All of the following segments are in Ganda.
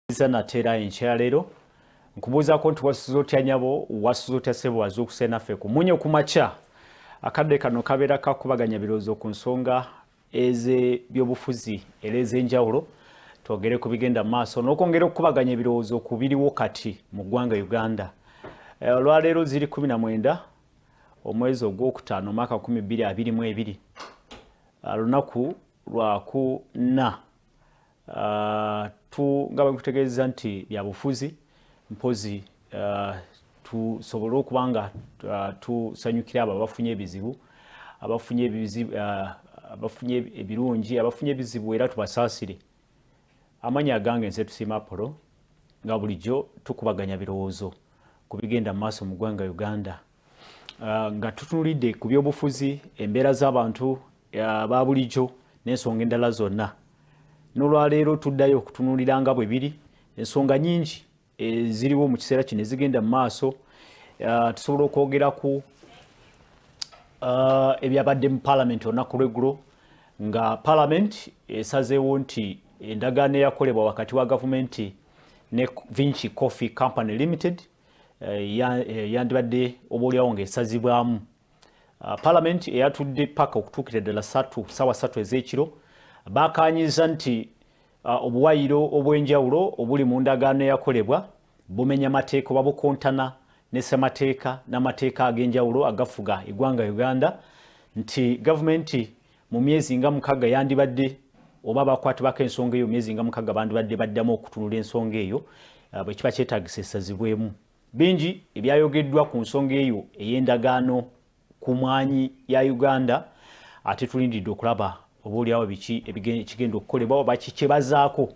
Natera enkyala leero nkubuuzaako nti wasuze otya nyabo wasuze otya ssebo wazuukuse naffe ku Omunnyo Ku Makya akadde kano kabeera kakubaganya birowoozo ku nsonga ez'ebyobufuzi era ez'enjawulo twogere ku bigenda mu maaso n'okwongera okukubaganya ebirowoozo ku biriwo kati mu ggwanga Uganda. Olwaleero ziri 19 omwezi ogwokutaano omwaka 2022 lunaku lwa kuna nga bakutegeeza nti bya bufuzi mpozi tusobole okuba nga tusanyukira abo abafunye ebizibu abafunye ebirungi abafunye ebizibu era tubasaasire. Amanya gange nze Tusiima Apollo nga bulijjo tukubaganya birowoozo ku bigenda mu maaso mu ggwanga Uganda nga tutunulidde ku byobufuzi embeera z'abantu ba bulijjo n'ensonga endala zonna. N'olwaleero tuddayo okutunulira nga bwe biri ensonga nyingi ziriwo mu kiseera kino ezigenda mu maaso tusobola okwogera ku ebyabadde mu Parliament olunaku lw'eggulo nga Parliament esazeewo nti endagaano eyakolebwa wakati wa gavumenti ne Vinci Coffee Company Limited yandibadde obaolyawo ng'esazibwamu. Parliament eyatudde paka okutuukira ddala ssaawa 3 ez'ekiro bakanyiza nti obuwayiro obw'enjawulo obuli mu ndagaano eyakolebwa bumenya mateeka oba bukontana ne ssemateeka n'amateeka ag'enjawulo agafuga eggwanga Uganda, nti gavumenti mu myezi nga 6 yandibadde oba bakwatibako ensonga eyo myezi nga 6 bandibadde baddamu okutunula ensonga eyo bwe kiba kyetaagisa essazibwemu. Bingi ebyayogeddwa ku nsonga eyo ey'endagaano ku mwanyi ya Uganda ate tulindidde okulaba obaolyawo biki ekigenda okukolebwa oba kikyebazaako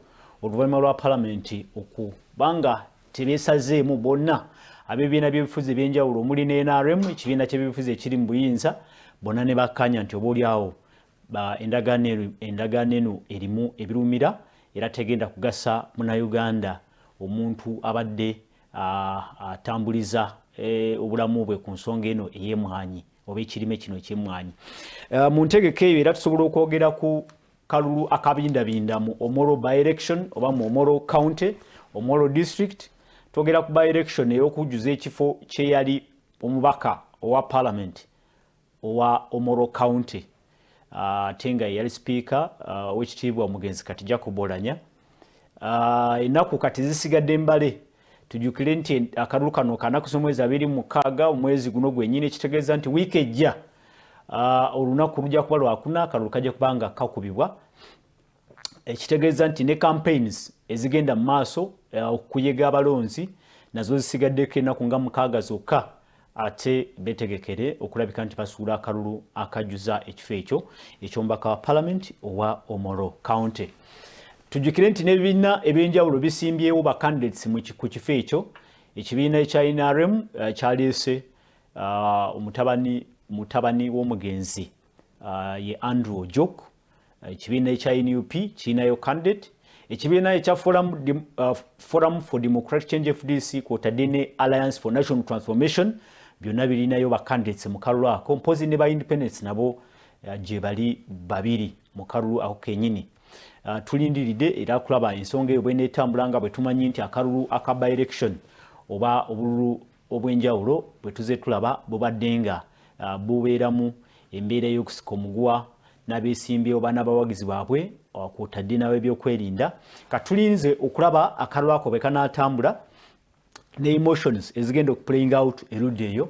oluvannyuma lwa Parliament okubanga tebeesazeemu bonna ab'ebibiina by'ebifuzi eby'enjawulo omuli ne NRM ekibiina ky'ebyobufuzi ekiri mu buyinza bonna ne bakkanya nti obaolyawo endagaano eno erimu ebirumira era tegenda kugasa munnayuganda omuntu abadde atambuliza obulamu bwe ku nsonga eno ey'emmwanyi oba ekirime kino eky'emmwanyi. Mu ntegeka eyo era tusobola okwogera ku kalulu akabindabinda mu Omoro by-election oba mu Omoro county, Omoro district. Twogera ku by-election ey'okujjuza ekifo kye yali omubaka owa Parliament owa Omoro county ate nga yali speaker ow'ekitiibwa omugenzi kati Jacob Oulanyah. Ennaku kati zisigadde mbale. Tujjukire nti akalulu kano kanakusa omwezi 26 omwezi guno gwennyini ekitegeeza nti wiiki ejja olunaku lujja kuba lwakuna akalulu kajja kubanga kakubibwa ekitegeeza nti ne campaigns ezigenda mu maaso okuyega abalonzi nazo zisigaddeko ennaku nga 6 zokka ate betegekere okulabika nti basuula akalulu akajjuza ekifo ekyo eky'omubaka wa Parliament owa Omoro county. Tujjukire nti n'ebibiina eby'enjawulo bisimbyewo ba candidates ku kifo ekyo. Ekibiina ekya NRM kyaleese mutabani w'omugenzi ye Andrew Ojok. Ekibiina ekya NUP kirinayo candidate. Ekibiina ekya Forum for Democratic Change FDC kwotadde ne Alliance for National Transformation byonna birinayo ba candidates mu kalulu ako. Mpozi ne ba independents nabo gye bali babiri mu kalulu ako kennyini. Tulindiridde era kulaba ensonga eyo bw'eneetambula nga bwe tumanyi nti akalulu aka by-election oba obululu obw'enjawulo bwe tuze tulaba bubadde nga bubeeramu embeera y'okusika omuguwa n'abeesimbyewo oba n'abawagizi baabwe kwotadde n'ab'ebyokwerinda. Katulinze okulaba akalulu ako bwe kanaatambula ne emotions ezigenda okuplaying out erudda eyo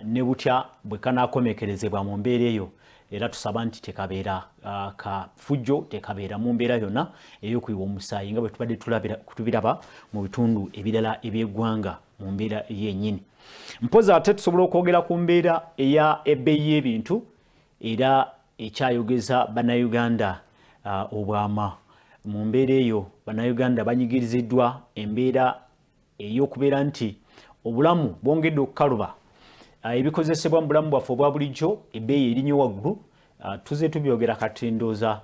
ne butya bwe kanaakomekerezebwa mu mbeera eyo. Era tusaba nti tekabeera kafujjo tekabeera mu mbeera yonna ey'okuyiwa omusaayi nga bwe tubadde tubiraba mu bitundu ebirala eby'eggwanga mu mbeera yennyini. Mpozi ate tusobola okwogera ku mbeera eya ebbeeyi y'ebintu era ekyayogeza bannayuganda obwama. Mu mbeera eyo bannayuganda banyigiriziddwa embeera ey'okubeera nti obulamu bwongedde okukaluba. Ebikozesebwa mu bulamu bwaffe obwa bulijjo ebbeeyi erinnya waggulu. Tuze tubyogera kati ndooza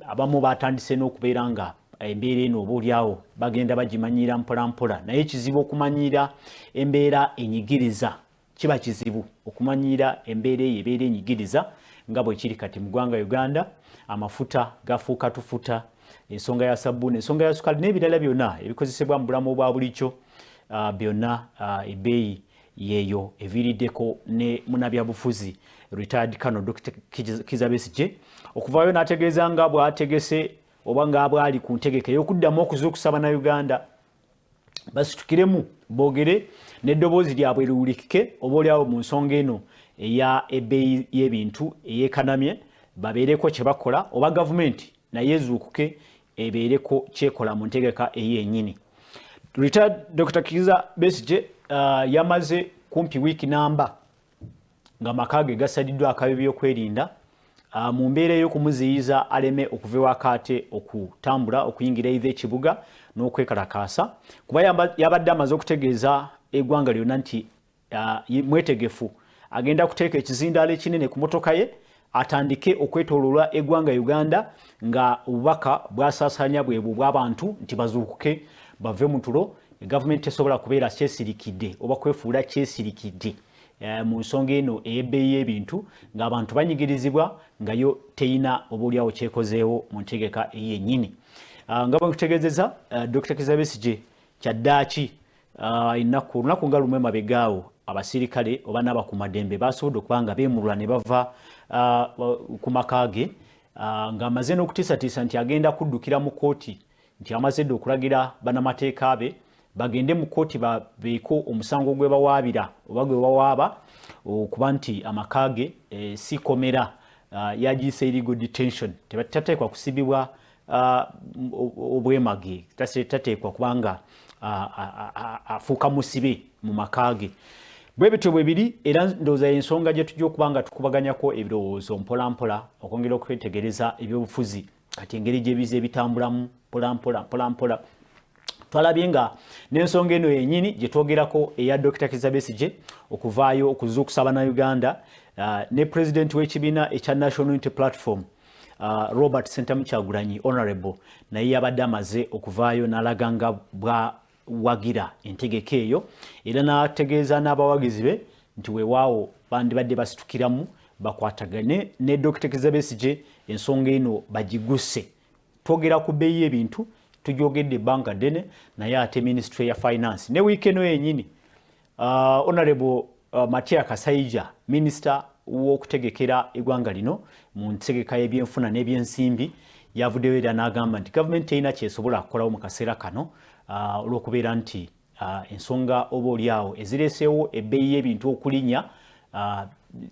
abamu batandise n'okubeera nga embeera eno obaolyawo bagenda bagimanyira mpola mpola, naye kizibu okumanyira embeera enyigiriza. Kiba kizibu okumanyira embeera eyo ebeera enyigiriza nga bwe kiri kati mu ggwanga Uganda. Amafuta gafuuka tufuta ensonga ya sabbuuni, ensonga ya sukali n'ebirala byonna ebikozesebwa mu bulamu bwa bulijjo byonna ebbeeyi yeeyo eviiriddeko ne munnabyabufuzi retired Colonel Dr. Kizza Besigye okuvaayo n'ategeeza nga bw'ategese oba nga bw'ali ku ntegeka ey'okuddamu okuzuukusa Bannayuganda basitukiremu boogere n'eddoboozi lyabwe liwulikike obaolyawo mu nsonga eno eya ebbeeyi y'ebintu eyeekanamye babeereko kye bakola oba gavumenti naye ezuukuke ebeereko kyekola mu ntegeka ey'ennyini. Retired Dr. Kizza Besigye yamaze kumpi wiiki namba nga maka ge gasaliddwa akabi by'okwerinda mu mbeera ey'okumuziyiza aleme okuva ewaka ate okutambula okuyingira eitha ekibuga n'okwekalakaasa kuba yabadde amaze okutegeeza eggwanga lyonna nti mwetegefu agenda kuteeka ekizindaalo ekinene ku motoka ye atandike okwetooloola eggwanga Uganda nga obubaka bwasaasaanya bwebwo bw'abantu nti bazuukuke bave mu tulo. Gavumenti esobola kubeera kyesirikidde oba kwefuula kyesirikidde mu nsonga eno ey'ebbeeyi y'ebintu ng'abantu banyigirizibwa nga yo teyina obaolyawo kyekozeewo mu ntegeka ey'ennyini. Nga bwe nkutegeezeza Dr. Kizza Besigye kyaddaaki olunaku nga lumu emabegaawo abasirikale oba n'abakuumaddembe basobodde okuba nga beemulula ne bava ku maka ge ng'amaze n'okutiisatiisa nti agenda kuddukira mu kkooti nti amaze dde okulagira bannamateeka be bagende mu kkooti babeeko omusango gwe bawaabira oba gwe bawaaba okuba nti amaka ge si komera yagiyisa illegal detention tateekwa kusibibwa obwemage tateekwa kubanga afuuka musibe mu maka ge. Bwe bityo bwe biri era ndowooza ensonga gye tujja okuba nga tukubaganyako ebirowoozo mpolampola okwongera okwetegereza ebyobufuzi kati engeri gy'ebiza ebitambulamu mpolampola twalabye nga n'ensonga eno yennyini gye twogerako eya Dr. Kizza Besigye okuvaayo okuzuukusa Bannayuganda ne pulezidenti w'ekibiina ekya National Unity Platform Robert Ssentamu Kyagulanyi Honorable naye yabadde amaze okuvaayo n'alaga nga bwawagira entegeka eyo era n'ategeeza n'abawagizi be nti weewaawo bandibadde basitukiramu bakwatagane ne Dr. Kizza Besigye ensonga eno bagigusse. Twogera ku bbeeyi y'ebintu tujogedde ebbanga ddene naye ate Ministry ya Finance ne wiiki eno yennyini Honorable Makya Kasaija Minister w'okutegekera eggwanga lino mu ntegeka y'ebyenfuna n'ebyensimbi yavuddeyo era n'agamba nti gavumenti terina kyesobola kukolawo mu kaseera kano olw'okubeera nti ensonga obaolyawo ezireeseewo ebbeeyi y'ebintu okulinnya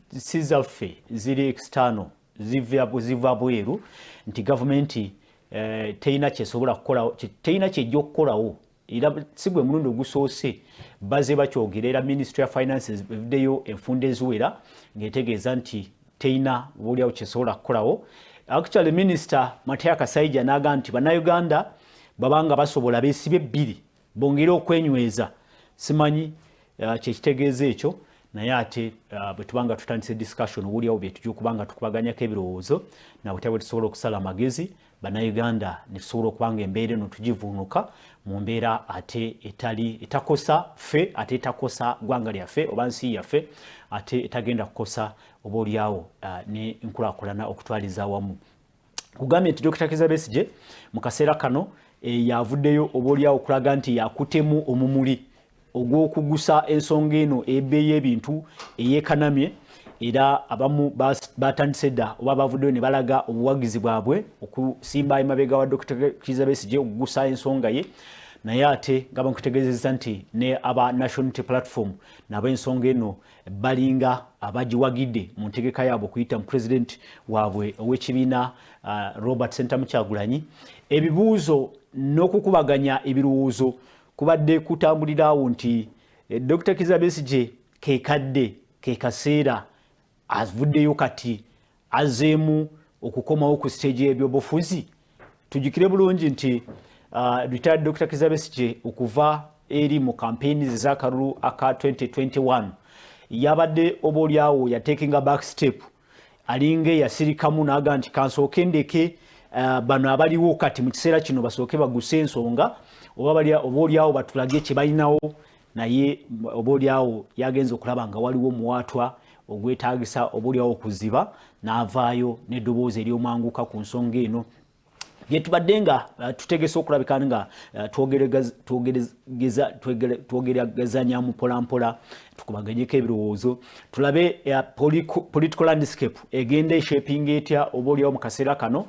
si zaffe ziri external ziva bweru nti gavumenti terina kyesobola kukolawo terina kyejja okukolawo era si gwe mulundi ogusoose baze bakyogera era Ministry ya Finances evuddeyo enfunda eziwera ng'etegeeza nti terina obaolyawo kyesobola kukolawo. Actually Minister Makya Kasaija n'agamba nti Bannayuganda babanga basobola beesibe ebbiri bongere okwenyweza simanyi kyekitegeeza ekyo naye ate bwe tubanga tutandise discussion obuulyawo bye tujja okubanga tukubaganyako ebirowoozo nabwe bwe tusobola okusala amagezi Bannayuganda ne tusobola okubanga embeera eno tugivuunuka mu mbeera ate etakosa ffe ate etakosa ggwanga lyaffe oba nsi yaffe ate etagenda kukosa obaolyawo ne nkulaakulana okutwaliza awamu. Kugambye nti Dr. Kizza Besigye mu kaseera kano yavuddeyo obaolyawo okulaga nti yakutemu omumuli ogw'okugusa ensonga eno ebbeeyi y'ebintu eyeekanamye era abamu batandise dda oba bavuddeyo ne balaga obuwagizi bwabwe okusimba emabega wa Dr. Kizza Besigye okugusa ensonga ye naye ate nga bakutegeezezza nti ne aba National Unity Platform nabo ensonga eno balinga abagiwagidde mu ntegeka yaabwe okuyita mu pulezidenti waabwe ow'ekibiina Robert Ssentamu Kyagulanyi. Ebibuuzo n'okukubaganya ebirowoozo kubadde kutambuliraawo nti Dr. Kizza Besigye keekadde keekaseera avuddeyo kati azeemu okukomawo ku stage y'ebyobufuzi. Tujjukire bulungi nti retired Dr. Kizza Besigye okuva eri mu campaigns z'akalulu aka 2021 yabadde obaolyawo yatekinga back step alinga yasirikamu n'aga nti kansooke ndeke bano abaliwo kati mu kiseera kino basooke baguse ensonga obaolyawo batulage kye balinawo naye obaolyawo yagenza okulaba nga waliwo omuwaatwa ogwetaagisa obaolyawo okuziba n'avaayo n'eddoboozi ery'omwanguka ku nsonga eno byetubadde nga tutegese okulabika nga twogeragezanya mpolampola tukubaganyeko ebirowoozo tulabe political landscape egenda eshaping etya oba oliawo mu kaseera kano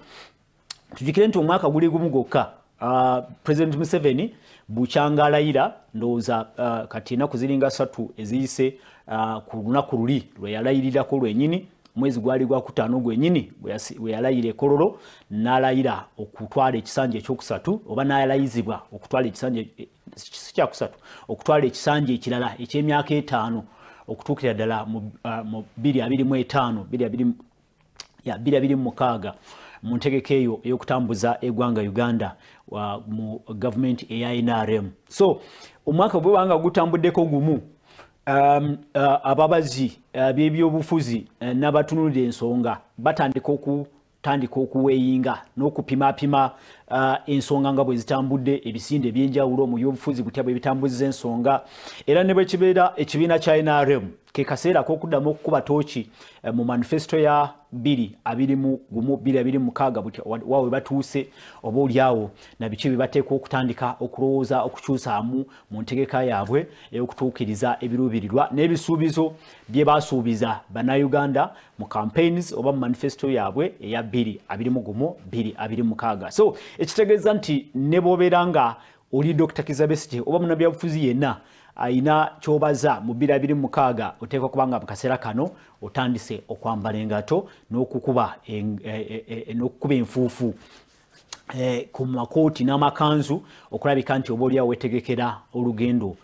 tujikire nti omwaka guli gumu gwokka President Museveni bukyanga alayira ndowooza kati enaku ziringa 3 eziyise ku lunaku luli lwe yalayirirako lwenyini mwezi gwali gwa kutaano gwenyini we yalayira ekololo n'alayira okutwala ekisanja ekyokusatu oba n'alayizibwa okutwala ekisanja ekyakusatu okutwala ekisanja ekirala eky'emyaka 5 okutuukira ddala mu 2025 2026 mu ntegeka eyo ey'okutambuza eggwanga Uganda mu government eya NRM. So omwaka bwe wanga gutambuddeko gumu ababazi b'ebyobufuzi n'abatunulira ensonga batandika okuweeyinga n'okupimapima ensonga nga bwe zitambudde ebisinde ebyenjawulo mu byobufuzi butya bwe bitambuza ensonga era ne bwe kibeera ekibiina kya NRM ke kaseera k'okuddamu okukuba tooki mu manifesto ya 2026 butya waawe batuuse oba oliawo na biki bye bateekwa okutandika okulowooza okukyusaamu mu ntegeka yaabwe ey'okutuukiriza ebiruubirirwa n'ebisuubizo bye baasuubiza bannayuganda mu campaigns oba mu manifesto yaabwe eya 2026. So ekitegeeza nti ne bw'obeera nga oli Dr. Kizza Besigye oba munnabyabufuzi yenna aina kyobaza mu 2026 oteekwa kubanga mu kaseera kano otandise okwambala engato n'okukuba enfuufu ku makooti n'amakanzu okulabika nti oba oliawo wetegekera olugendo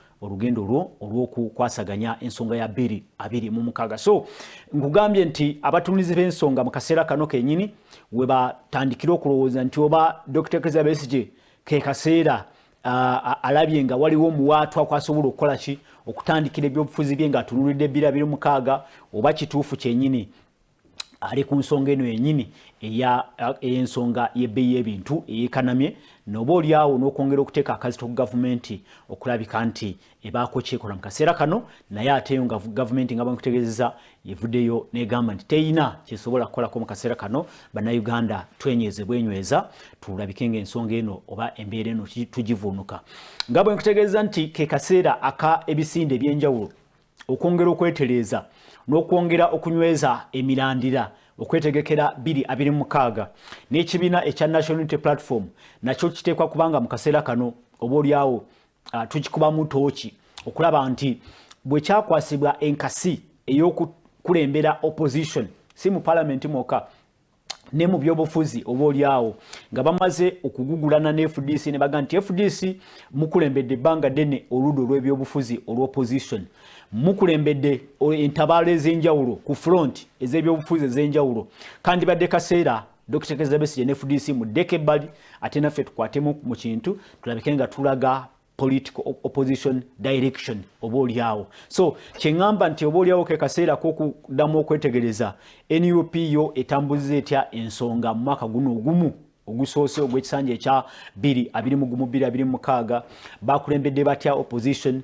lwo olw'okukwasaganya ensonga ya 2026. So nkugambye nti abatunuzi b'ensonga mu kaseera kano kenyini we batandikira okulowooza nti oba Dr. Kizza Besigye ke kaseera alabye nga waliwo muwaatwa kwasobola okukola ki okutandikira ebyobufuzi bye nga atunulidde 2026 oba kituufu kyenyini ali ku nsonga eno yenyini ey'ensonga y'ebbeeyi y'ebintu eyeekanamye n'oba oliawo n'okwongera okuteeka akazito ku gavumenti okulabika nti ebaako kyekola mu kaseera kano naye ateyo nga gavumenti nga bwekutegeezeza yevuddeyo n'egamba nti teyina kyesobola kukolako mu kaseera kano bannayuganda twenyeze bwenyweza tulabike ng'ensonga eno oba embeera eno tugivuunuka nga bwenkutegeeza nti ke kaseera aka ebisinde ebyenjawulo okwongera okwetereeza n'okwongera okunyweza emirandira okwetegekera 2026 n'ekibiina ekya National Unity Platform nakyo kiteekwa kubanga mu kaseera kano oba oliawo tukikubamu tooki okulaba nti bwe kyakwasibwa enkasi ey'okukulembera opposition si mu parliament mwokka ne mu byobufuzi oba oliawo nga bamaze okugugulana ne FDC ne baga nti FDC mukulembedde ebbanga ddene oludda olw'ebyobufuzi olw'opposition mukulembedde entabaalo ez'enjawulo ku front ez'ebyobufuzi ez'enjawulo kandi badde kaseera Dr. Kizza Besigye ne FDC muddeko ebbali ate naffe tukwatemu mu kintu tulabike nga tulaga political opposition direction oba oliawo. So kyeŋŋamba nti oba oliawo ke kaseera k'okuddamu okwetegereza NUP yo etambuza etya ensonga mu mwaka guno ogumu ogusoose ogw'ekisanja ekya 2026 bakulembedde batya opposition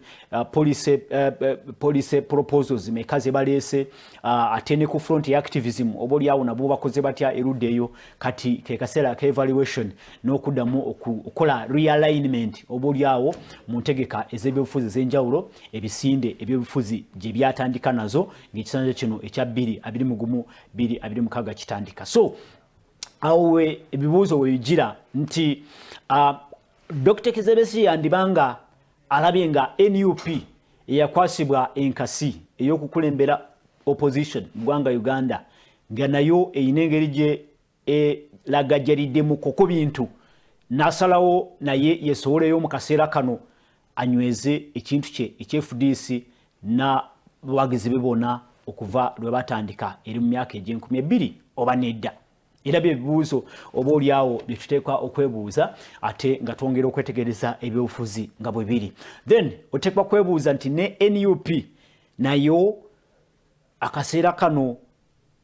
police proposals meka ze baleese ate ne ku front ya activism oba oliawo nabo bakoze batya erudda eyo kati ke kaseera ka evaluation n'okuddamu okukola realignment oba oliawo mu ntegeka ez'ebyobufuzi ez'enjawulo ebisinde ebyobufuzi gye byatandika nazo ng'ekisanja kino ekya 2026 kitandika. So awe ebibuuzo we bigira nti Dr. Kizza Besigye yandibanga alabye nga NUP eyakwasibwa enkasi ey'okukulembera opposition mu ggwanga Uganda nga nayo eyina engeri gye lagajjaliddemu ku bintu n'asalawo naye yesoboleyo mu kaseera kano anyweze ekintu kye ekye-FDC n'abawagizi be bonna okuva lwe batandika eri mu myaka egy'enkumi 2 oba nedda. Era byebibuuzo oba oliawo bye tuteekwa okwebuuza ate nga twongera okwetegereza ebyobufuzi nga bwe biri. Then oteekwa kwebuuza nti ne NUP nayo akaseera kano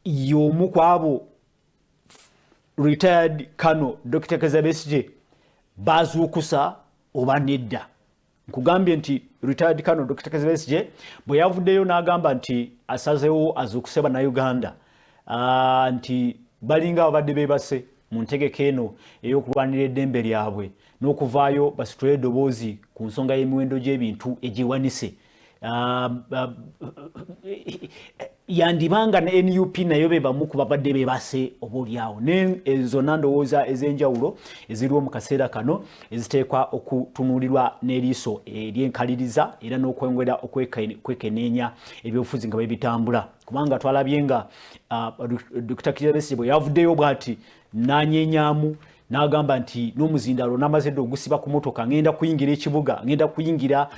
y'omu ku abo retired Colonel Dr. Kizza Besigye bazuukusa oba nedda. Nkugambye nti retired Colonel Dr. Kizza Besigye bwe yavuddeyo n'agamba nti asazeewo azuukuse bannayuganda nti balinga abadde beebase mu ntegeka eno ey'okulwanira eddembe lyabwe n'okuvaayo basitule eddoboozi ku nsonga y'emiwendo gy'ebintu egiwanise. Yandibanga ne NUP nayo be bamu ku babadde beebase oboolyawo ezo nandowooza ez'enjawulo eziriwo mu kaseera kano eziteekwa okutunuulirwa n'eriiso ery'enkaliriza era n'okwongera okwekeneenya ebyobufuzi nga bebitambula, kubanga twalabye nga Dr. Besigye bwe yavuddeyo bw'ati n'anyeenyaamu n'agamba nti n'omuzindaalo n'amaze dde ogusiba ku motoka ngenda kuyingira ekibuga, ngenda kuyingira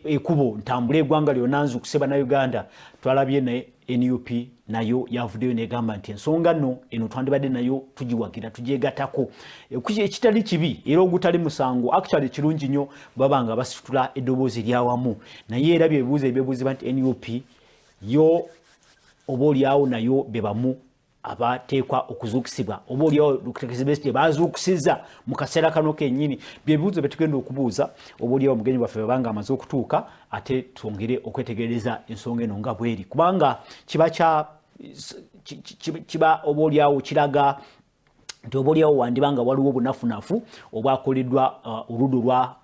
ekubo ntambule eggwanga lyonna nzuukuse bannayuganda. Twalabye ne NUP nayo yavuddeyo n'egamba nti ensonga nno eno twandibadde nayo tugiwagira tugyegatako, ekitali kibi era ogutali musango, actually kirungi nnyo baba nga basitula eddoboozi lyawamu. Naye era byebuuzo ebyebuuzibwa nti NUP yo oboolyawo nayo be bamu abateekwa okuzuukisibwa, oboolyawo Dr. Besigye bazuukusiza mu kaseera kano kennyini. Byebuuzo betugenda okubuuza oboolyawo omugenyi waffe babanga amaze okutuuka, ate twongere okwetegereza ensonga eno nga bweri, kubanga kiba oboolyawo kiraga nti oboolyawo wandibanga waliwo obunafunafu obwakoleddwa oludda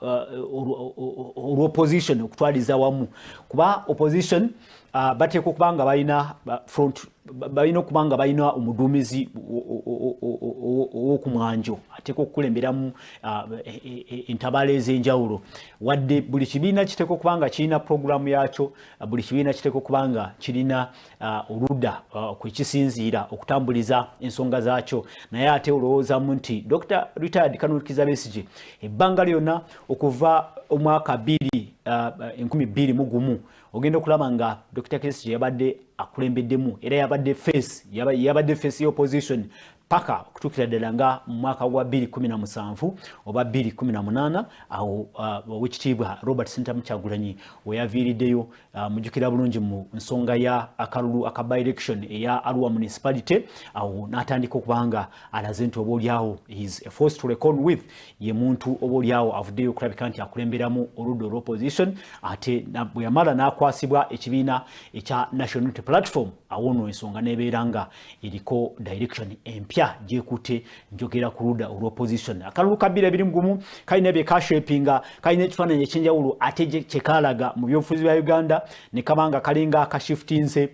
olw'opposition okutwaliza wamu, kuba opposition bateekwa okuba nga balina okuba nga balina omuduumizi ow'okumwanjo ateekwa okukulemberamu entabaalo ez'enjawulo, wadde buli kibiina kiteekwa okuba nga kirina puroguramu yaakyo, buli kibiina kiteekwa okuba nga kirina oludda kwekisinziira okutambuliza ensonga zaakyo. Naye ate olowoozamu nti Dr. Retired Colonel Besigye ebbanga lyonna okuva omwaka 2021 ogenda okulaba nga Dr. Besigye yabadde akulembeddemu era yabadde face y'opposition paka okutuukira ddala nga mu mwaka gwa 2017 oba 2018 awo owekitiibwa Robert Sentamu Kyagulanyi we yaviiriddeyo. Mujjukira bulungi mu nsonga ya akalulu aka by-election eya Arua municipality, awo n'atandika okubanga alaze nti oboolyawo is a force to reckon with, ye muntu oboolyawo avuddeyo okulabika nti akulemberamu oludda olw'opposition. Ate bwe yamala n'akwasibwa ekibiina ekya National Unity Platform, awo nno ensonga n'ebeera nga eriko direction empya gyekutte, njogera ku ludda olw'opposition. Akalulu ka 2021 kalina bye kashapinga, kalina ekifaananyi ekyenjawulo ate kyekalaga mu byobufuzi bya Uganda ne kabanga kalinga akashiftinze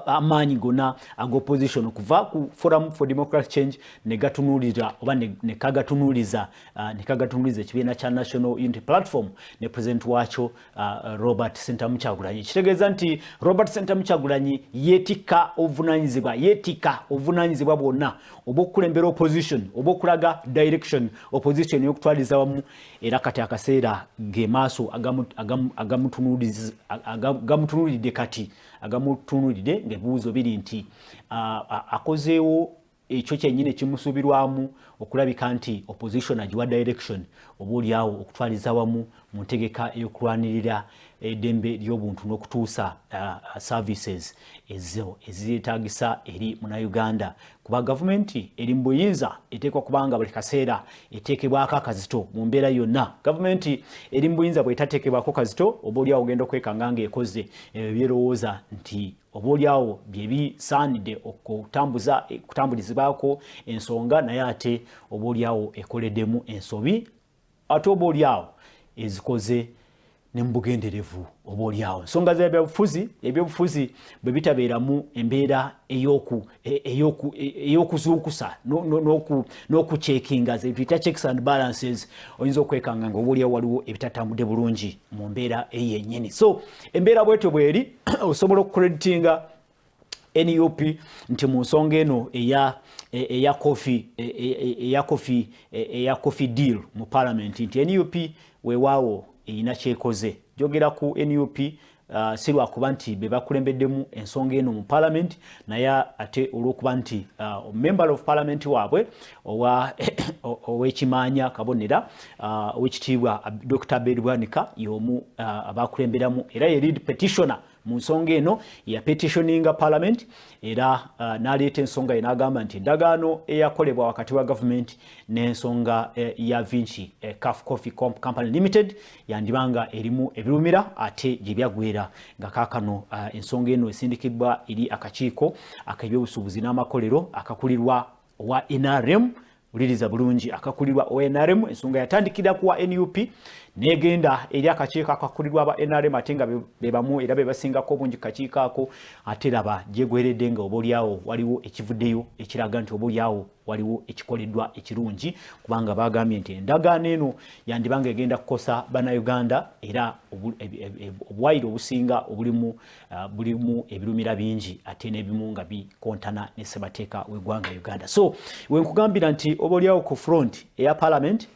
amaanyi gonna ag'opposition okuva ku Forum for Democratic Change ne gatunulira oba ne kagatunuliza ekibiina kya National Unity Platform ne president waakyo Robert Sentamu Kyagulanyi. Kitegeeza nti Robert Sentamu Kyagulanyi yeetikka obuvunaanyizibwa bwonna obw'okukulembera opposition, obw'okulaga direction opposition y'okutwaliza wamu, era kati akaseera ge maaso agamutunuulidde kati agamutunuulidde ng'ebibuuzo biri nti akozeewo ekyo kyennyini kimusubirwamu okulabika nti opposition agiwa direction oboolyawo okutwaliza wamu mu ntegeka ey'okulwanirira eddembe ly'obuntu n'okutuusa services ezo ezeetaagisa eri Munnayuganda, kuba gavumenti eri mu buyinza eteekwa kubanga buli kaseera eteekebwako akazito mu mbeera yonna. Gavumenti eri mu buyinza bw'etateekebwako kazito oboolyawo ogenda okwekanga ng'ekoze byerowooza nti oboolyawo bye bisaanidde okutambulizibwako ensonga, naye ate oboolyawo ekoleddemu ensobi, ate oboolyawo ezikoze ne mbugenderevu oboolyawo. Nsonga ebyobufuzi bwe bitabeeramu embeera ey'okuzuukusa n'okucekinga ze tuyita checks and balances, oyinza okwekanga nga oboolyawo waliwo ebitatambudde bulungi mu mbeera eyennyini. So embeera bwetyo bweri osobola okukreditinga NUP nti mu nsonga eno eya coffee deal mu parliament nti NUP weewaawo erina kyekoze. Jogera ku NUP si lwakuba nti be bakulembeddemu ensonga eno mu parliament, naye ate olw'okuba nti member of parliament waabwe ow'ekimaanya kabonera ow'ekitiibwa Dr. Besigye y'omu abakulemberamu era ye lead petitioner mu nsonga eno yapetitioninga parliament era n'aleeta ensonga ye n'agamba nti endagaano eyakolebwa wakati wa government n'ensonga ya Vinci Calf Coffee Company Limited yandibanga erimu ebirumira ate gye byagwera nga kaakano ensonga eno esindikiddwa eri akakiiko ak'ebyobusuubuzi n'amakolero akakulirwa wa NRM uliriza bulungi akakulirwa NRM ensonga yatandikira ku NUP negenda eri akakiiko akakulirwa aba NRM atenga bebamu era bebasingako bungi kakiikako ate raba gyegweredde nga obolyawo waliwo ekivuddeyo ekiraga nti obolyawo waliwo ekikoleddwa ekirungi kubanga bagambye nti endagaano eno yandibanga egenda kukosa bannayuganda era obwayiro obusinga bulimu ebirumira bingi ate n'ebimu nga bikontana ne ssebateeka w'eggwanga Uganda. So wenkugambira nti obolyawo ku front eya parliament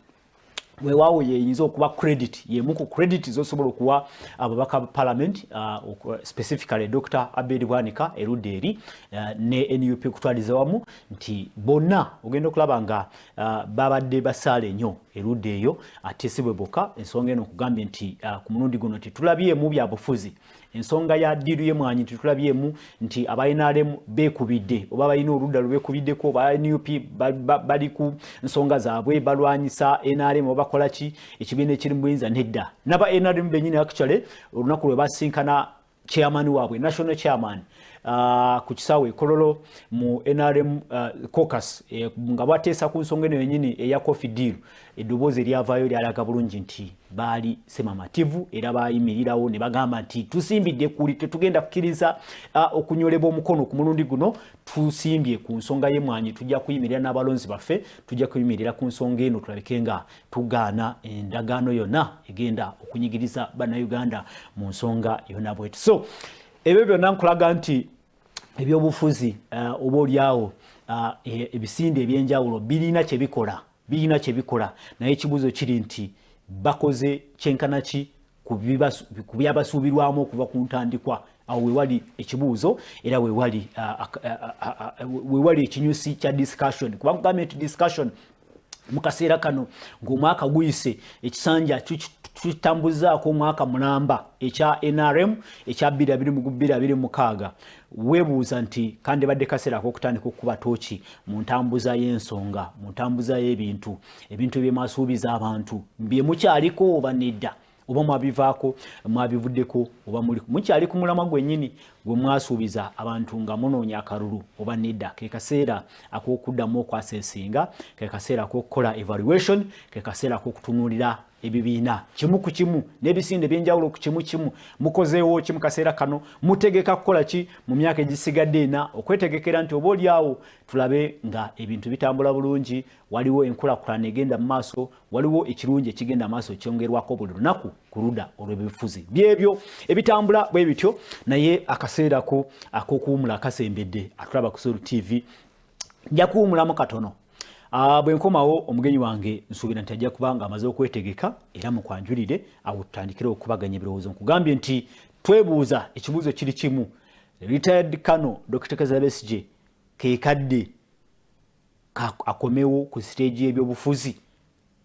wewawo yeyinza okuba credit yemu ku credit zosobola okuwa ababaka parliament specifically Dr. Abedi Bwanika erudde eri ne NUP kutwaliza wamu nti bonna ogenda okulaba nga babadde basaale nnyo erudde eyo ate si bwe bokka ensonga eno okugambye nti ku mulundi guno titulabyemu bya bufuzi ensonga ya ddiiru y'emwanyi titulabyemu nti aba NRM beekubidde oba balina oludda lubekubiddeko ba NUP bali ku nsonga zaabwe balwanyisa NRM oba bakola ki ekibiina ekiri mu buyinza nedda n'aba NRM bennyini actually olunaku lwe basinkana chairman waabwe national chairman ku kisaawe Kololo mu NRM caucus nga bateesa ku nsonga eno yennyini eya coffee deal eddoboozi eryavaayo lyalaga bulungi nti baali semamativu era bayimirirawo ne bagamba nti tusimbidde kuli tetugenda kukkiriza okunyolebwa omukono ku mulundi guno tusimbye ku nsonga y'emwanyi tujja kuyimirira n'abalonzi baffe tujja kuyimirira ku nsonga eno tulabike nga tugaana endagaano yonna egenda okunyigiriza bannayuganda mu nsonga yonna bwetu. So ebyo byonna nkulaga nti ebyobufuzi oba olyawo ebisinde ebyenjawulo birina kye bikola naye ekibuuzo kiri nti bakoze kyenkana ki ku byabasuubirwamu okuva ku ntandikwa awo wewali ekibuuzo era wewali ekinyusi kya discussion kuba government discussion mu kaseera kano ng'omwaka guyise ekisanja tutambuzaako omwaka mulamba ekya NRM ekya 2026 weebuuza nti kandi badde kaseera ak'okutandika okukuba tooki mu ntambuza y'ensonga mu ntambuza y'ebintu byemwasuubiza abantu bye mukyaliko oba nedda oba mwabivaako mwabivuddeko oba mukyali ku mulamwa gwennyini gwe mwasuubiza abantu nga munoonya akalulu oba nedda ke kaseera ak'okuddamu okwaseesinga ke kaseera ak'okukola evaluation ke kaseera ak'okutunuulira ebibiina kimu ku kimu n'ebisinde byenjawulo ku kimu kimu mukozeewo ki mu kaseera kano mutegeka kukola ki mu myaka egisigadde ena okwetegekera nti oba olyawo tulabe nga ebintu bitambula bulungi waliwo enkulaakulana egenda mu maaso waliwo ekirungi ekigenda mu maaso kyongerwako buli lunaku ku ludda olw'ebifuzi byebyo ebitambula bwe bityo naye akaseera ak'okuwumula akasembedde atulaba ku Sulu TV nja kuwumulamu katono. Bwe nkomawo omugenyi wange nsuubira nti ajja kuba nga amaze okwetegeka era mukwanjulire awo tutandikire okubaganya ebirowoozo nkugambye nti twebuuza ekibuuzo kiri kimu retired Colonel Dr. Besigye keekadde akomewo ku stage y'ebyobufuzi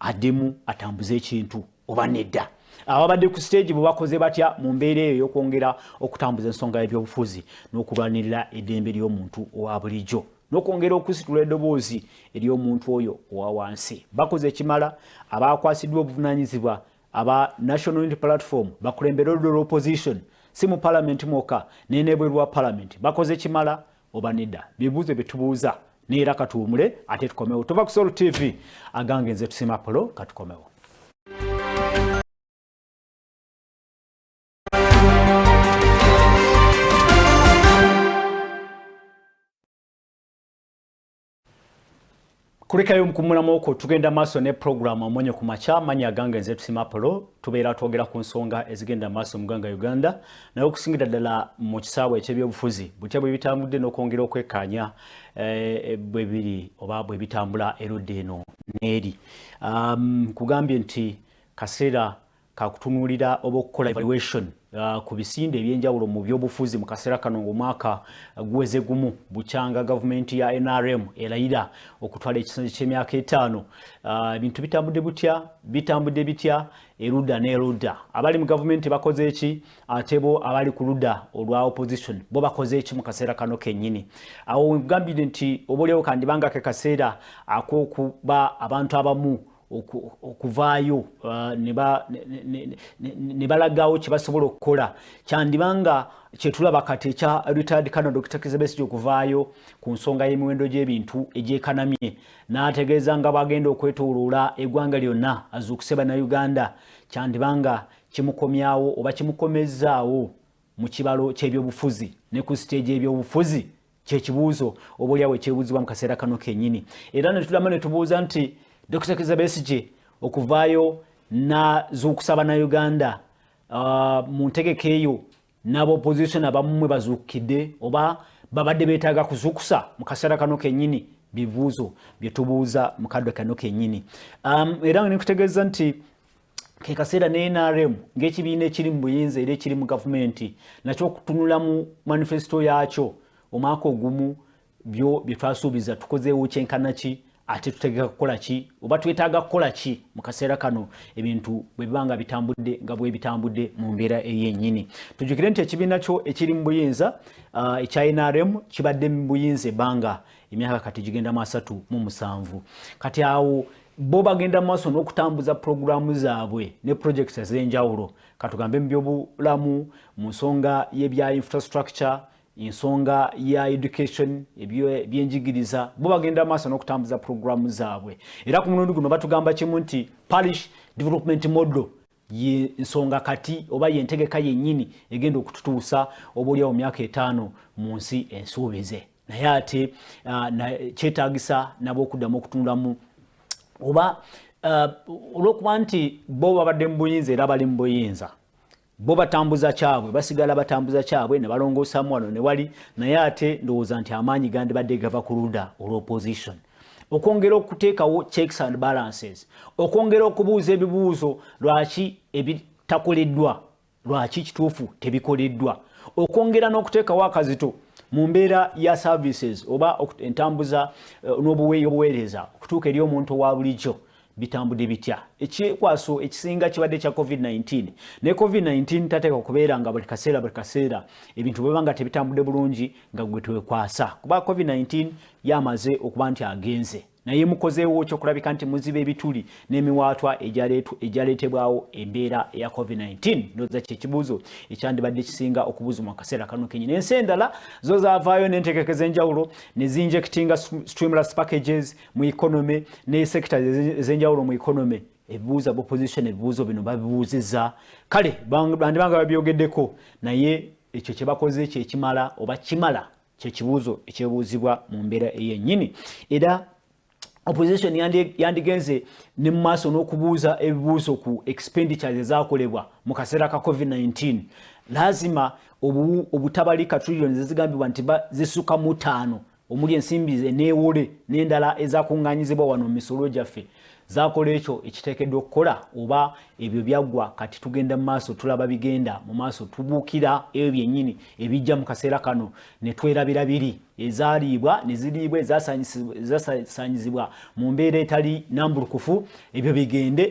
addemu atambuze ekintu oba nedda ababadde ku stage bwe bakoze batya mu mbeera eyo y'okwongera okutambuza ensonga y'ebyobufuzi n'okulwanirira eddembe ly'omuntu owa bulijjo n'okwongera okusitula eddoboozi ery'omuntu oyo owa wansi bakoze ekimala abakwasiddwa obuvunaanyizibwa aba National Unity Platform bakulembera oludda lw'opposition si mu parliament mwokka n'enebweru wa parliament bakoze ekimala oba nedda bibuuzo bye tubuuza neera katuwumule ate tukomewo tuva ku Solo TV agange nze tusima Apollo katukomewo. Kulekayo mukumulamu okwo tugenda maaso ne program Omunnyo Ku Makya manya agange nze tusima Apollo tubeera twogera ku nsonga ezigenda maaso mu ggwanga Uganda naye okusingira ddala mu kisaawe eky'ebyobufuzi butya bwe bitambudde n'okwongera okwekkaanya bwe biri oba bwe bitambula erudde eno n'eri kugambye nti kaseera kakutunuulira oba okukola evaluation ku bisinde ebyenjawulo mu byobufuzi mu kaseera kano ng'omwaka guweze gumu bukyanga gavumenti ya NRM erayira okutwala ekisanja ky'emyaka 5 ebintu bitambudde bitya erudda n'erudda abali mu gavumenti bakoze eki ate bo abali ku ludda olwa opposition bo bakoze eki mu kaseera kano kennyini awo ngambire nti oboolyawo kandibanga ke kaseera ak'okuba abantu abamu okuvaayo ne balagawo kye basobola okukola kyandibanga kyetulaba kati ekya retired Colonel Dr. Kizza Besigye okuvaayo ku nsonga y'emiwendo gy'ebintu egyekanamye n'ategeeza nga bagenda okwetooloola eggwanga lyonna azuukuse bannayuganda kyandibanga kimukomyawo oba kimukomezzaawo mu kibalo ky'ebyobufuzi ne ku siteegi y'ebyobufuzi kyekibuuzo obaoliawo ekyebuuzibwa mu kaseera kano kennyini era ne tulama ne tubuuza nti Dr. Kizza Besigye okuvaayo n'azuukusa bannayuganda mu ntegeka eyo n'aba opposition abamu bazuukidde oba babadde beetaaga kuzuukusa mu kaseera kano kennyini bibuuzo bye tubuuza mu kadde kano kennyini era ne kutegeeza nti ke kaseera ne NRM ng'ekibiina ekiri mu buyinza era ekiri mu gavumenti nakyo okutunula mu manifesto yaakyo omwaka ogumu bye twasuubiza tukozeewo kyenkana ki ate tutegeka kukola ki oba twetaaga kukola ki mu kaseera kano ebintu bwe bibanga bitambudde nga bwe bitambudde mu mbeera ey'ennyini tujjukire nti ekibiina kyo ekiri mu buyinza ekya NRM kibadde mu buyinza ebbanga emyaka kati gigenda 37 kati awo bo bagenda maaso n'okutambuza programu zaabwe ne projects ez'enjawulo katugambe mu byobulamu mu nsonga y'ebya infrastructure ensonga ya education ebyenjigiriza bo bagenda maaso n'okutambuza programu zaabwe era ku mulundi guno batugamba kimu nti parish development model ye nsonga kati oba yentegeka yennyini egenda okututuusa obaoliawo myaka 5 mu nsi ensuubize naye ate kyetaagisa nabo okuddamu okutunulamu oba olw'okuba nti bo babadde mu buyinza era bali mu buyinza bo batambuza kyabwe basigala batambuza kyabwe ne balongoosamu wano ne wali naye ate ndowooza nti amaanyi gandibadde gava ku ludda olw'opposition okwongera okuteekawo checks and balances okwongera okubuuza ebibuuzo lwaki ebitakoleddwa lwaki kituufu tebikoleddwa okwongera n'okuteekawo akazito mu mbeera ya services oba entambuza n'obuweereza okutuuka eri omuntu owa bulijjo bitambudde bitya ekyekwaso ekisinga kibadde kya COVID-19 ne COVID-19 tateeka okubeera nga buli kaseera ebintu bwebanga tebitambudde bulungi nga gwe twekwasa kuba COVID-19 yamaze okuba nti agenze naye mukozeewo ekyokulabika nti muziba ebituli n'emiwaatwa egyaleetebwawo embeera ya COVID-19 ndowooza kyekibuuzo ekyandibadde kisinga okubuuzibwa mu kaseera kano kennyini ensi endala zo zaavaayo n'entegeka ez'enjawulo ne zinjectinga stimulus packages mu economy ne sector ez'enjawulo mu economy ebibuuza opposition ebibuuzo bino babibuuzizza kale bandibanga babyogeddeko naye ekyo kye bakoze kyekimala oba kimala kyekibuuzo ekyebuuzibwa mu mbeera ey'ennyini era opposition yandigenze ne mu maaso n'okubuuza ebibuuzo ku expenditures ezakolebwa mu kaseera ka COVID-19 lazima obutabalika trillions ezigambibwa nti zisuka mu 5 omuli ensimbi eneewole n'endala ezakuŋŋaanyizibwa wano mu misolo gyaffe zakola ekyo ekiteekeddwa okukola oba ebyo byaggwa kati tugenda mu maaso tulaba bigenda mu maaso tubuukira ebyo byennyini ebijja mu kaseera kano ne twerabira biri ezaliibwa ne ziriibwa ezasaanyizibwa mu mbeera etali nambulukufu ebyo bigende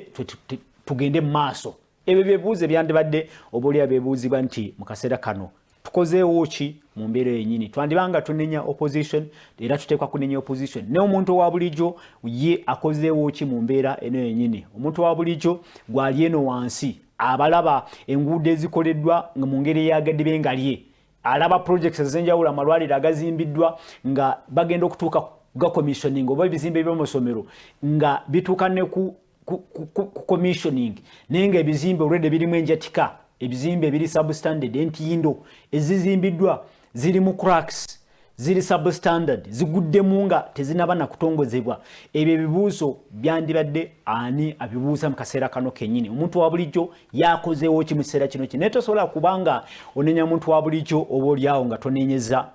tugende mu maaso ebyo byebuuzo ebyandibadde obaoliawo bebuuzibwa nti mu kaseera kano tukozeewo ki mu mbeera yennyini twandibanga tunenya opposition era tuteekwa kunenya opposition ne omuntu owa bulijjo ye akozeewo ki mu mbeera eno yennyini omuntu owa bulijjo gwali eno wansi abalaba enguudo ezikoleddwa nga mu ngeri eyagadde nga lye alaba projects ez'enjawulo amalwaliro agazimbiddwa nga bagenda okutuuka ga commissioning oba ebizimbe by'omusomero nga bituuka ne ku commissioning naye nga ebizimbe olwedde birimu enjatika ebizimbe ebiri substandard entindo ezizimbiddwa ziri mu cracks ziri substandard ziguddemu nga tezinaba na kutongozebwa ebyo ebibuuzo byandibadde ani abibuuza mu kaseera kano kennyini omuntu wa bulijjo yakozeewo ki mu kiseera kino ki naye tosobola kubanga onenya muntu wa bulijjo oba oliawo nga tonenyeza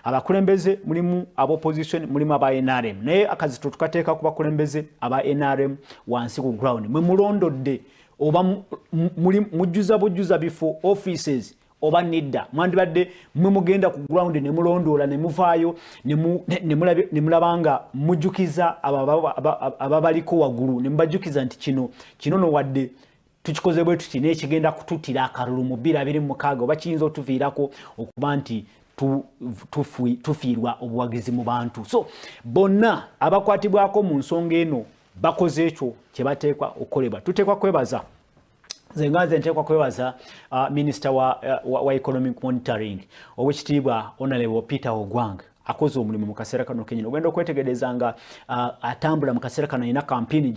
abakulembeze mulimu ab'opposition mulimu aba NRM naye akazito tukateeka ku bakulembeze aba NRM wansi ku ground mwe mulondodde oba mujjuza bifo offices oba nedda mwandibadde mwe mugenda ku ground ne mulondoola ne muvaayo ne mulabanga mujjukiza ababaliko waggulu ne mubajjukiza nti kino no wadde tukikoze bwe tuti n'ekigenda kututira akalulu mu 2026 oba kiyinza otuviirako okuba nti tufiirwa obuwagizi mu bantu so bonna abakwatibwako mu nsonga eno bakoze ekyo kye bateekwa okukolebwa. Tuteekwa kwebaza zengaze nteekwa kwebaza Minister wa Economic Monitoring owekitiibwa Honorable Peter Ogwang akoze omulimu mu kaseera kano kenyini. Ogenda okwetegereza nga atambula mu kaseera kano alina kampeni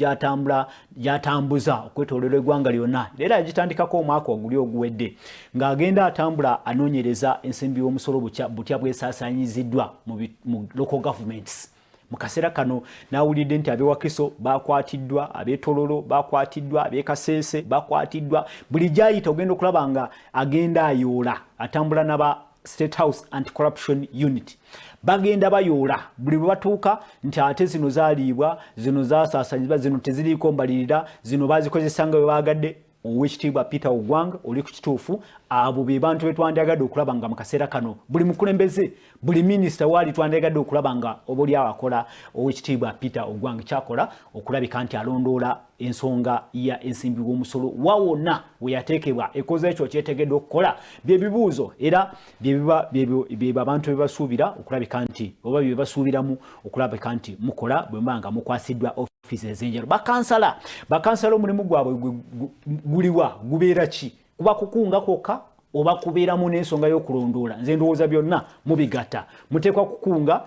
gy'atambuza okwetoolera eggwanga lyonna. Era yagitandikako omwaka oguli oguwedde ng'agenda atambula anoonyereza ensimbi y'omusolo butya bwesaasaanyiziddwa mu local governments. Mu kaseera kano nawulidde nti abewakiso bakwatiddwa, abeetololo bakwatiddwa, abeekaseese bakwatiddwa. Buli gy'ayita ogenda okulaba nga agenda ayoola, atambula n'aba State House Anti-Corruption Unit. Bagenda bayoola buli bwe batuuka nti ate zino zaaliibwa, zino zasaasaanyizibwa, zino teziriiko mbalirira, zino bazikozesa nga bwe baagadde. Owekitiibwa Peter Ogwang oli ku kituufu abo be bantu be twandyagadde okulaba nga mu kaseera kano buli mukulembeze, buli minisita waali twandyagadde okulaba nga obuli awakola owekitiibwa Peter Ogwang kyakola okulabika nti alondoola ensonga ya ensimbi w'omusolo wawonna we yateekebwa ekoze ekyo kyetegedde okukola. Bye bibuuzo era bye abantu be basuubira okulabika nti oba bye basuubiramu okulabika nti mukola bwe mbanga mukwasiddwa office ez'enjalo. Bakansala omulimu gwabwe guliwa gubeera ki? Kuba kukunga kwokka oba kubeeramu n'ensonga y'okulondoola? Nze ndowooza byonna mubigatta. Muteekwa kukunga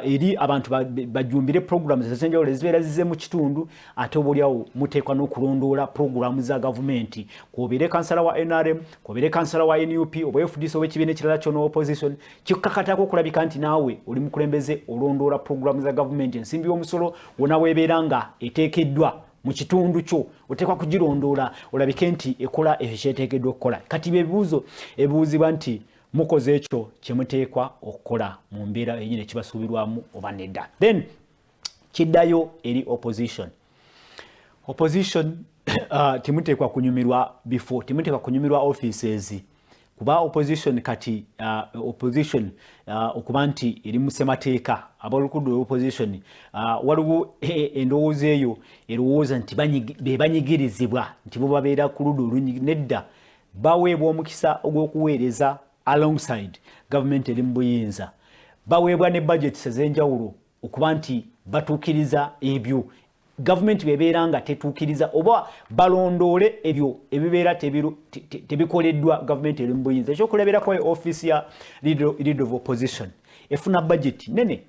eri abantu bajumbire programs ez'enjawulo ezibeera zize mu kitundu, ate oboolyawo muteekwa n'okulondoola programs za gavumenti. Kwobeere kansala wa NRM, kwobeere kansala wa NUP, oba FDC oba ekibiina ekirala kyonna opposition, kikkakatako okulabika nti naawe oli mukulembeze olondoola programs za gavumenti. Ensimbi y'omusolo wonna weebeera nga eteekeddwa mu kitundu kyo oteekwa kugirondoola olabike nti ekola ekyo kyeteekeddwa okukola. Kati byebibuuzo ebibuuzibwa nti mukoze ekyo kye muteekwa okukola mu mbeera yenyini ekibasuubirwamu oba nedda. Then kiddayo eri opposition. Temuteekwa kunyumirwa before, temuteekwa kunyumirwa offices. Kuba opposition kati okuba nti eri mu ssemateeka ab'olukudu lw'opposition waliwo endowooza eyo erowooza nti banyigirizibwa nti bo babeera ku ludda nedda. Baweebwa omukisa ogw'okuweereza alongside government eri mu buyinza. Baweebwa ne budgets ez'enjawulo okuba nti batuukiriza ebyo government bebeera nga tetuukiriza oba balondoole ebyo ebibeera tebikoleddwa government eri mu buyinza. Ekyokulabirako office ya leader of opposition efuna budget nene,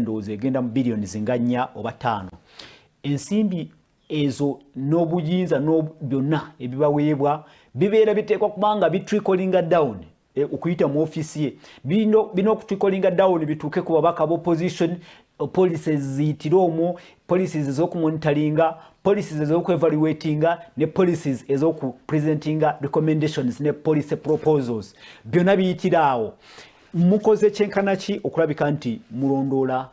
ndowooza egenda mu billions nga 4 oba 5. Ensimbi ezo n'obuyinza byonna ebibaweebwa bibeera biteekwa kubanga bitricklinga down okuyita mu office ye. Bino okutricklinga down bituuke ku babaka b'opposition, policies ziyitire omwo, policies ez'okumonitoringa, policies ez'okwevaluatinga ne policies ez'okupresentinga recommendations ne policy proposals. Byonna biyitira awo. Mukoze kyenkana ki okulabika nti mulondoola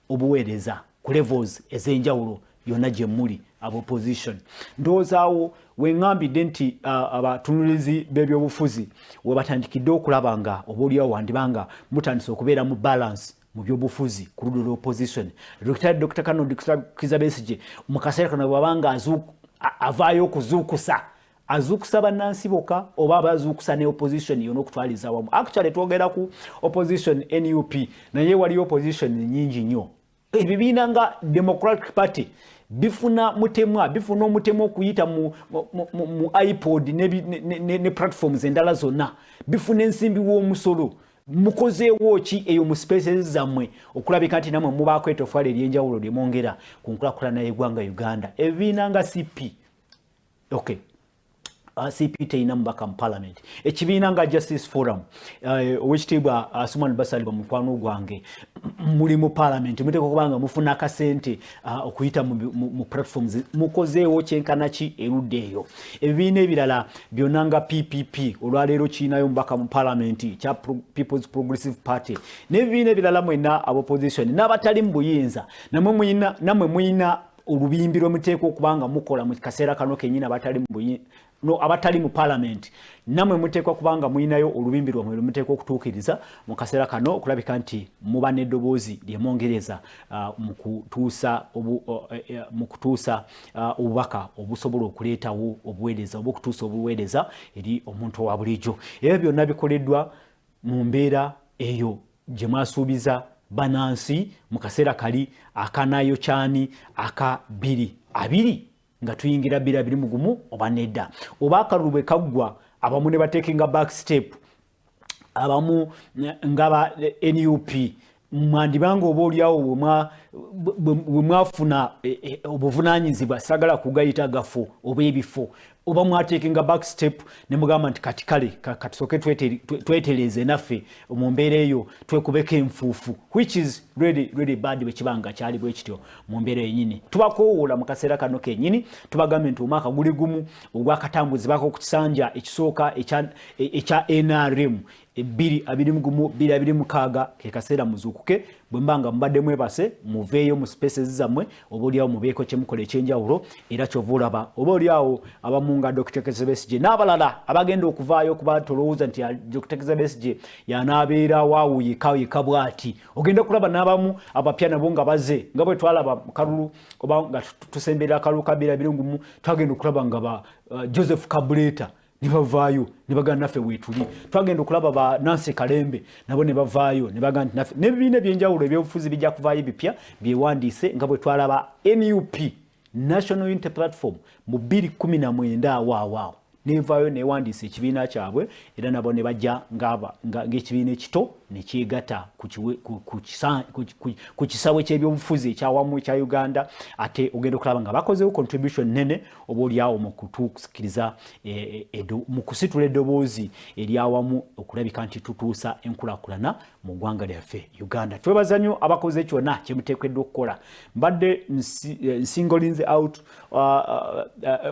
obuweereza ku levels ez'enjawulo yonna gye muli ab'opposition. Ndoozaawo wengambidde nti abatunulizi b'ebyobufuzi we batandikidde okulaba nga oboolyawo wandibanga mutandise okubeera mu balance mu byobufuzi ku ludda lw'opposition. Dr. Kano Besigye mu kaseera kano bw'abanga avaayo okuzuukusa, azuukusa bannansi bokka oba abazuukusa ne opposition yonna okutwaliza wamu. Actually twogera ku opposition NUP naye waliyo opposition nyingi nnyo. Ebibiina nga Democratic Party bifuna omutemwa okuyita mu iPod ne platforms endala zonna, bifuna ensimbi w'omusolo. Mukozeewo ki eyo mu spaces zammwe okulabika nti namwe mubaako etofali ery'enjawulo lye mwongera ku nkulaakulana y'eggwanga Uganda? Ebibiina nga CP terina mubaka mu parliament. Ekibiina nga Justice Forum owekitiibwa Asuman Basalirwa mukwano gwange muli mu parliament, muteekwa kubanga mufuna akasente okuyita mu platforms. Mukozeewo kyenkana ki erudde eyo? Ebibiina ebirala byonna nga PPP olwaleero kiinayo mubaka mu parliament kya People's Progressive Party, n'ebibiina ebirala mwenna ab'opposition n'abatali mu buyinza namwe muyina olubimbi lwemuteekwa okubanga mukola mu kaseera kano kenyini abatali mu parliament. Namwe muteekwa kubanga muyinayo olubimbi lwammwe lwemuteekwa okutuukiriza mu kaseera kano okulabika nti muba n'eddoboozi ly'emwongereza mu kutuusa obubaka obusobola okuleetawo obuweereza oba okutuusa obuweereza eri omuntu owa bulijjo. Ebyo byonna bikoleddwa mu mbeera eyo gye mwasuubiza banansi mu kaseera kali akanayo cyani aka 2 nga tuyingira 2 oba nedda oba akalulu kaggwa abamu ne batekinga back step abamu ngaba NUP mwandibanga oboolyawo bwe mwafuna obuvunanyizibwa sagala kugayita gafo oba ebifo oba mwatekinga back step ne mugamba nti kati kale katusoke twetereze naffe mu mbeera eyo twekubeka enfuufu which is really bad bwekibanga kyali bwe kityo mu mbeera yennyini tubakoowola mu kaseera kano kennyini tubagambe nti omwaka guli gumu ogwakatambuzibwako ku kisanja ekisooka ekya NRM 2026 ke kaseera muzuukuke bwe mbanga mbadde mwebase muveeyo mu spaces zammwe oba oliawo mubeeko kyemukola ekyenjawulo era kyovulaba oba oliawo abamunga Dr. Besigye n'abalala abagenda okuvaayo kuba tolowooza nti Dr. Besigye yanaabeera waawuyika bw'ati ogenda kulaba n'abamu abapya nabo nga baze nga bwe twalaba kalulu oba nga tusemberera kalulu kabeera birungumu twagenda okulaba nga ba Joseph Kabuleta nibavaayo nibaga naffe wetuli twagenda okulaba ba Nancy Kalembe nabo nibavaayo nibaga naffe n'ebibiina ebyenjawulo ebyobufuzi bijja kuvaayo bipya byewandiise nga bwe twalaba NUP National Unity Platform mu 2019 waawo nevaayo newandiise ekibiina kyabwe era nabo ne bajja ng'ekibiina ekito ne kyegatta ku kisawe ky'ebyobufuzi ekyawamu ekya Uganda ate ogenda okulaba nga bakozewo contribution nene oba oliawo mu kutuukiriza mu kusitula eddoboozi eryawamu okulabika nti tutuusa enkulaakulana mu ggwanga lyaffe Uganda. Twebaza nnyo abakoze kyonna kyemuteekeddwa okukola. Mbadde nsingolinze out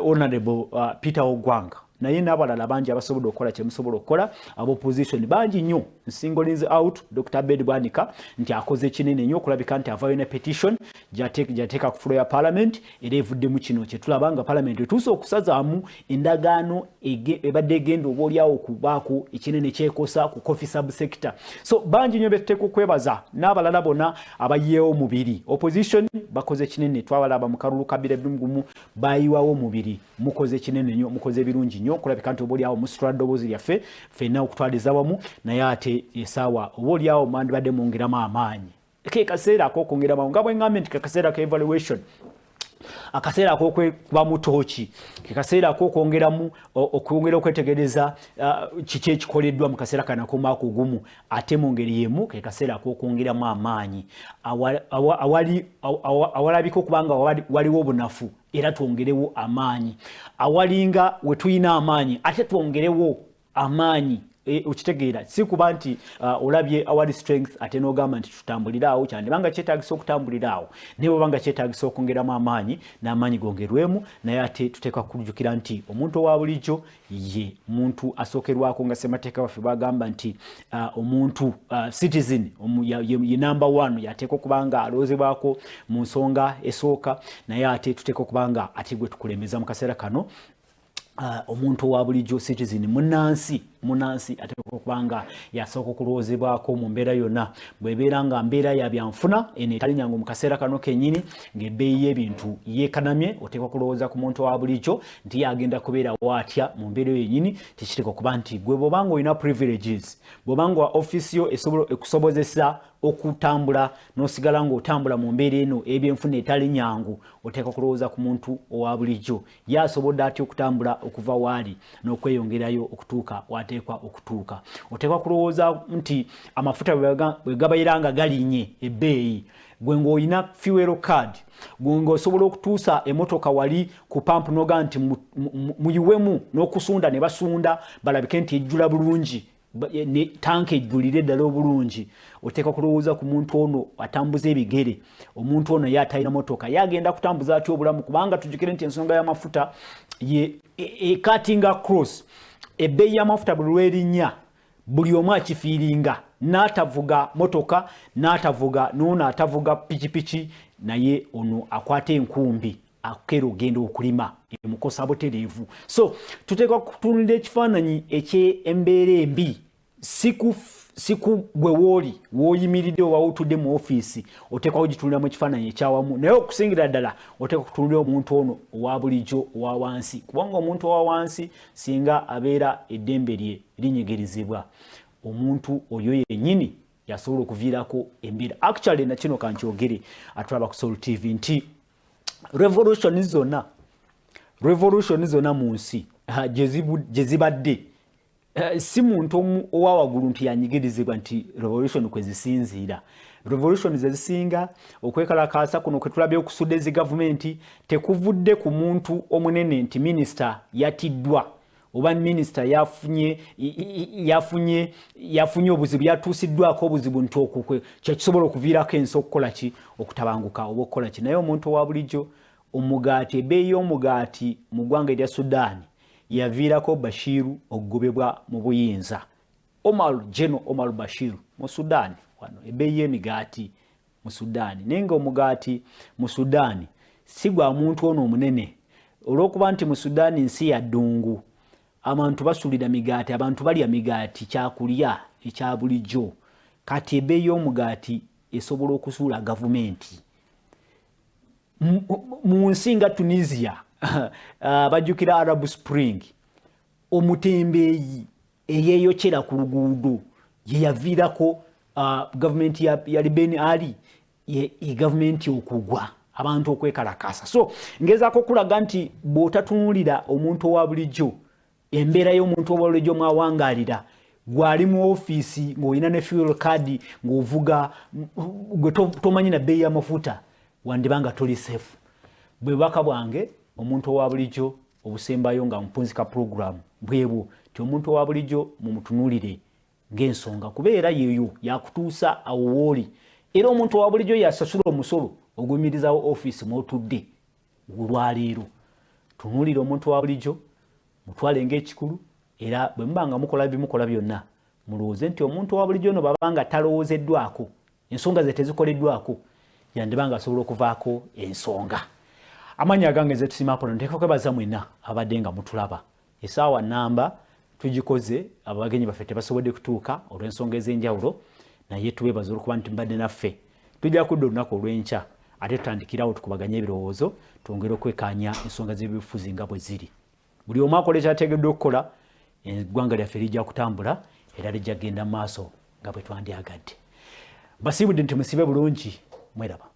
Honorable Peter Ogwanga naye n'abalala bangi abasobodde okukola kyemusobola okukola ab'opposition bangi nnyo nsingolinze out Dr. Bed Bwanika nti akoze kinene nnyo okulabika nti avaayo ne petition gyateeka ku fulo ya parliament era evuddemu kino kyetulaba nga parliament etuuse okusazaamu endagaano ebadde egenda oba oliawo okubaako ekinene kyekosa ku coffee subsector so bangi nnyo betuteeka okwebaza n'abalala bonna abayeewo mubiri opposition bakoze kinene twabalaba mu kalulu kabira ebimugumu bayiwawo mubiri mukoze kinene nnyo mukoze birungi nnyo kulabika nti oba oliawo musitula ddoboozi lyaffe ffenna okutwaliza wamu naye ate esaawa oba oliawo mwandibadde mwongeramu amaanyi ke kaseera ak'okwongeramu nga bwe ngambe nti kaseera ka evaluation akaseera ak'okuba mu tooki ke kaseera ak'okwongeramu okwongera okwetegereza kiki ekikoleddwa mu kaseera kano ak'omwaka ogumu ate mu ngeri yemu ke kaseera ak'okwongeramu amaanyi awalabika okuba nga waliwo obunafu era twongerewo amaanyi awalinga we tulina amaanyi ate twongerewo amaanyi ukitegeera si kuba nti olabye awali strength ate n'ogamba nti tutambuliraawo kyandibanga kyetaagisa okutambuliraawo naye bwebanga kyetaagisa okwongeramu amaanyi n'amaanyi gongerwemu naye ate tuteekwa kujjukira nti omuntu owa bulijjo ye muntu asookerwako nga ssemateeka waffe bagamba nti omuntu citizen ye number 1 yateekwa okuba nga aloozebwako mu nsonga esooka naye ate tuteekwa okuba nga ate gwe tukulembeza mu kaseera kano omuntu owa bulijjo citizen munansi ateekwa okuba nga yasooka okulowoozebwako mu mbeera yonna bw'ebeera nga mbeera ya byanfuna eno etalinnyangu mu kaseera kano kennyini ng'ebbeeyi y'ebintu yeekanamye oteekwa kulowooza ku muntu owa bulijjo nti yagenda kubeera waatya mu mbeera eyo yennyini tekiteekwa okuba nti gwe bw'obanga olina privileges bw'obanga office yo ekusobozesa okutambula n'osigala ng'otambula mu mbeera eno ebyenfuna etali nnyangu oteekwa kulowooza ku muntu owa bulijjo yasobodde atya okutambula okuva waali n'okweyongerayo okutuuka wateekwa okutuuka oteekwa kulowooza nti amafuta bwe gabaira nga galinnye ebbeeyi gwe ng'olina fuel card gwe ng'osobola okutuusa emmotoka wali ku pampu n'oga nti muyiwemu n'okusunda ne basunda balabike nti ejjula bulungi ne tanka ejjulire ddala obulungi oteekwa kulowooza ku muntu ono atambuza ebigere omuntu ono ye atalina motoka yagenda kutambuza atya obulamu kubanga tujjukire nti ensonga y'amafuta ye cutting across ebbeeyi y'amafuta buli lwerinnya buli omu akifiiringa n'atavuga motoka n'atavuga n'ono atavuga pikipiki naye ono akwata enkumbi akero genda okulima emukosa butereevu so tuteekwa kutunulira ekifaananyi eky'embeera embi siku gwe wooli w'oyimiridde oba wotudde mu ofiisi oteekwa kugitunuliramu ekifaananyi ekyawamu naye okusingira ddala oteekwa kutunulira omuntu ono owa bulijjo owa wansi kubanga omuntu owa wansi singa abeera eddembe lye linyigirizibwa omuntu oyo yennyini yasobola okuviirako embeera. Actually na kino kankyogere atulaba ku Soul TV nti revolution zonna mu nsi gye zibadde si muntu owa waggulu nti yanyigirizibwa nti revolution kwe zisinziira. Revolution zezisinga okwekalakaasa kuno kwe tulabye okusudda ezi gavumenti tekuvudde ku muntu omunene nti minisita yatiddwa oba minisita yafunye obuzibu yatuusiddwako obuzibu nti okwo kyekisobola okuviirako ensi okukola ki okutabanguka oba okukola ki. Naye omuntu owa bulijjo omugaati ebbeeyi y'omugaati mu ggwanga erya Sudan yaviirako Bashir okugobebwa mu buyinza. General Omar Bashir mu Sudan wano ebbeeyi y'emigaati mu Sudan. Naye nga omugaati mu Sudan si gwa muntu ono omunene olw'okuba nti mu Sudan nsi ya ddungu. Abantu basulira migaati, abantu balya migaati kyakulya ekya bulijjo. Kati ebbeeyi y'omugaati esobola okusuula gavumenti. Mu nsi nga Tunisia bajjukira Arab Spring omutembeeyi eyeeyokera ku luguudo ye yaviirako gavumenti ya Ben Ali ye gavumenti okugwa abantu okwekalakaasa. So ngezaako okulaga nti bw'otatunulira omuntu owa bulijjo embeera y'omuntu owa bulijjo mwawangaalira gwali mu ofiisi ng'olina ne fuel card ng'ovuga gwe tomanyi na bbeeyi y'amafuta wandibanga toli safe. Bwe bubaka bwange omuntu owa bulijjo obusembayo nga mpunzika program bwebwo ti omuntu owa bulijjo mumutunulire ng'ensonga kubeera yeeyo yakutuusa awo wooli. Era omuntu owa bulijjo yasasula omusolo oguyimirizawo ofiisi mw'otudde olwaleero. Tunulire omuntu owa bulijjo mutwale ng'ekikulu era bwe mubanga mukola bimukola byonna mulowooze nti omuntu owa bulijjo ono babanga talowoozeddwako ensonga ze tezikoleddwako yandibanga asobola okuvaako ensonga. Amanyi agange ze tusimaapo nteeka kwebaza mwenna abadde nga mutulaba. Essaawa nnamba tugikoze abagenyi baffe tebasobodde kutuuka olw'ensonga ez'enjawulo naye tuweebaza olw'okuba nti mbadde naffe. Tujja kudda olunaku olw'enkya ate tutandikirawo tukubaganye ebirowoozo twongere okwekaanya ensonga z'ebyobufuzi nga bwe ziri. Buli omu akola ekyateekeddwa okukola eggwanga lyaffe lijja kutambula era lijja kgenda mu maaso nga bwe twandyagadde. Basiibudde nti musibe bulungi mweraba.